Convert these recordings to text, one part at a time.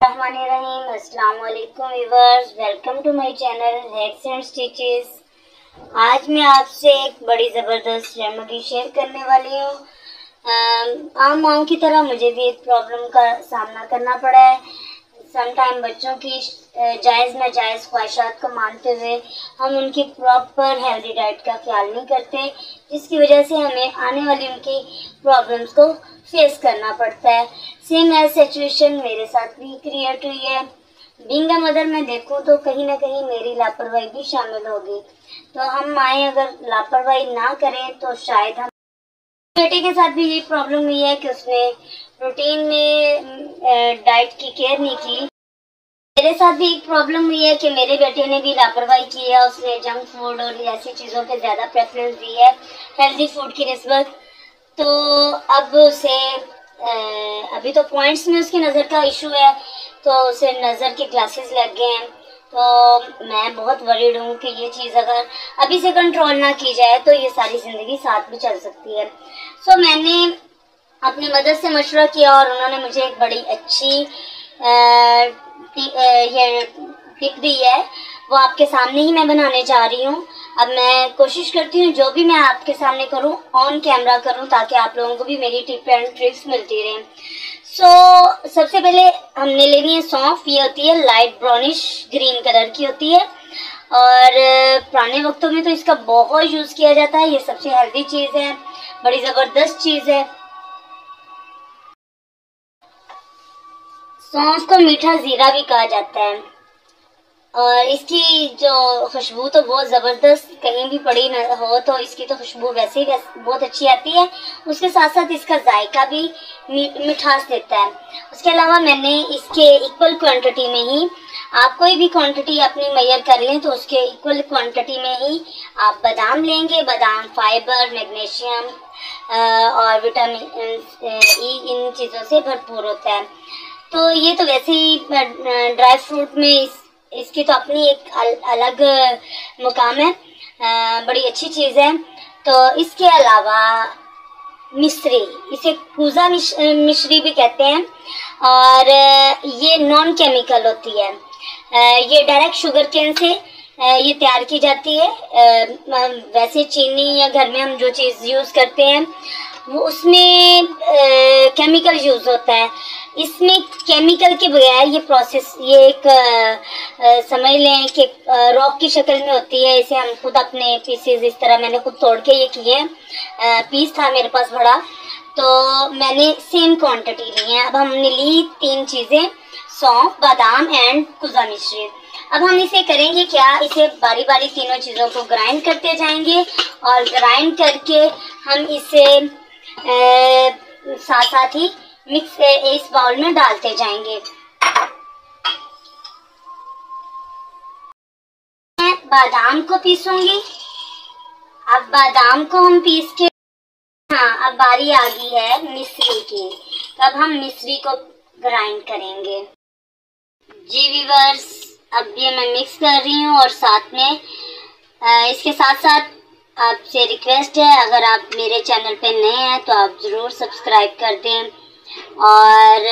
Bismillahirrahmanirrahim. Assalamu alaikum viewers, welcome to my channel Hacks and Stitches. आज मैं आपसे एक बड़ी ज़बरदस्त रेमेडी शेयर करने वाली हूँ। आम माओं की तरह मुझे भी एक प्रॉब्लम का सामना करना पड़ा है। समटाइम बच्चों की जायज़ नाजायज़ ख्वाहिशात को मानते हुए हम उनकी प्रॉपर हेल्दी डाइट का ख्याल नहीं करते, जिसकी वजह से हमें आने वाली उनकी प्रॉब्लम्स को फेस करना पड़ता है। सेम एज सिचुएशन मेरे साथ भी क्रिएट हुई है। बीइंग अ मदर मैं देखूं तो कहीं ना कहीं मेरी लापरवाही भी शामिल होगी। तो हम माएँ अगर लापरवाही ना करें तो शायद हम बेटे के साथ भी यही प्रॉब्लम हुई है कि उसने रूटीन में डाइट की केयर नहीं की। मेरे साथ भी एक प्रॉब्लम हुई है कि मेरे बेटे ने भी लापरवाही की है। उसने जंक फूड और ऐसी चीज़ों पे ज़्यादा प्रेफरेंस दी है हेल्दी फूड की निस्बत। तो अब उसे अभी तो पॉइंट्स में उसकी नज़र का इशू है, तो उसे नज़र के ग्लासेस लग गए हैं। तो मैं बहुत वरीड हूँ कि ये चीज़ अगर अभी से कंट्रोल ना की जाए तो ये सारी ज़िंदगी साथ भी चल सकती है। सो मैंने अपनी मदर से मशवरा किया और उन्होंने मुझे एक बड़ी अच्छी ये टिप दी है, वो आपके सामने ही मैं बनाने जा रही हूँ। अब मैं कोशिश करती हूँ जो भी मैं आपके सामने करूँ ऑन कैमरा करूँ, ताकि आप लोगों को भी मेरी टिप एंड ट्रिक्स मिलती रहें। सो सबसे पहले हमने लेनी है सौंफ। ये होती है लाइट ब्राउनिश ग्रीन कलर की होती है और पुराने वक्तों में तो इसका बहुत यूज़ किया जाता है। ये सबसे हेल्दी चीज़ है, बड़ी ज़बरदस्त चीज़ है। सौंफ को मीठा ज़ीरा भी कहा जाता है और इसकी जो खुशबू तो बहुत ज़बरदस्त, कहीं भी पड़ी न हो तो इसकी तो खुशबू वैसे ही बहुत अच्छी आती है। उसके साथ साथ इसका जायका भी मिठास देता है। उसके अलावा मैंने इसके इक्वल क्वांटिटी में ही, आप कोई भी क्वांटिटी अपनी मेजर कर लें तो उसके इक्वल क्वांटिटी में ही आप बादाम लेंगे। बादाम फाइबर, मैग्नीशियम और विटामिन ई इन चीज़ों से भरपूर होता है। तो ये तो वैसे ही ड्राई फ्रूट में इसकी तो अपनी एक अलग मुकाम है, बड़ी अच्छी चीज़ है। तो इसके अलावा मिश्री, इसे कूजा मिश्री भी कहते हैं और ये नॉन केमिकल होती है। ये डायरेक्ट शुगर केन से ये तैयार की जाती है। वैसे चीनी या घर में हम जो चीज़ यूज़ करते हैं वो उसमें केमिकल यूज़ होता है। इसमें केमिकल के बगैर ये प्रोसेस, ये एक समझ लें कि रॉक की शक्ल में होती है। इसे हम खुद अपने पीसेस इस तरह मैंने खुद तोड़ के ये किए हैं। पीस था मेरे पास बड़ा, तो मैंने सेम क्वांटिटी ली है। अब हमने ली 3 चीज़ें, सौंफ, बादाम एंड कुजा मिश्री। अब हम इसे करेंगे क्या, इसे बारी बारी तीनों चीज़ों को ग्राइंड करते जाएंगे और ग्राइंड करके हम इसे साथ साथ ही मिक्स इस बाउल में डालते जाएंगे। मैं बादाम को पीसूंगी। अब बादाम को हम पीस के, हाँ अब बारी आ गई है मिश्री की। तब हम मिश्री को ग्राइंड करेंगे। जी व्यूअर्स, अब ये मैं मिक्स कर रही हूँ और साथ में इसके साथ साथ आपसे रिक्वेस्ट है, अगर आप मेरे चैनल पे नए हैं तो आप ज़रूर सब्सक्राइब कर दें। और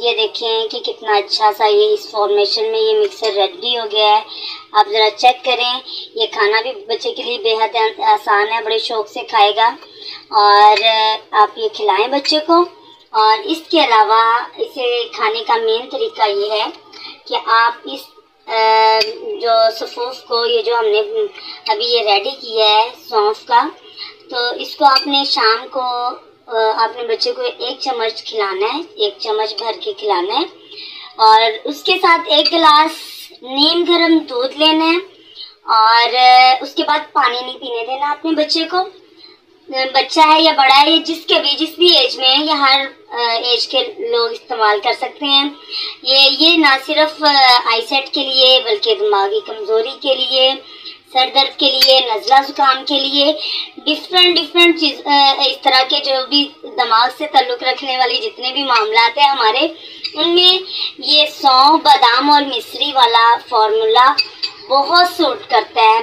ये देखें कि कितना अच्छा सा ये इस फॉर्मेशन में ये मिक्सर रेडी हो गया है। आप ज़रा चेक करें। ये खाना भी बच्चे के लिए बेहद आसान है, बड़े शौक़ से खाएगा और आप ये खिलाएं बच्चे को। और इसके अलावा इसे खाने का मेन तरीका ये है कि आप इस जो सफ़ूफ को, ये जो हमने अभी ये रेडी किया है सौंफ का, तो इसको आपने शाम को अपने बच्चे को 1 चम्मच खिलाना है, 1 चम्मच भर के खिलाना है। और उसके साथ 1 गिलास नीम गर्म दूध लेना है और उसके बाद पानी नहीं पीने देना अपने बच्चे को। बच्चा है या बड़ा है, जिस भी एज में है, या हर एज के लोग इस्तेमाल कर सकते हैं। ये ना सिर्फ आईसेट के लिए बल्कि दिमागी कमज़ोरी के लिए, सर दर्द के लिए, नज़ला ज़ुकाम के लिए, डिफरेंट चीज़, इस तरह के जो भी दिमाग से ताल्लुक़ रखने वाली जितने भी मामलात हैं हमारे, उनमें ये सौंफ, बादाम और मिश्री वाला फार्मूला बहुत सूट करता है।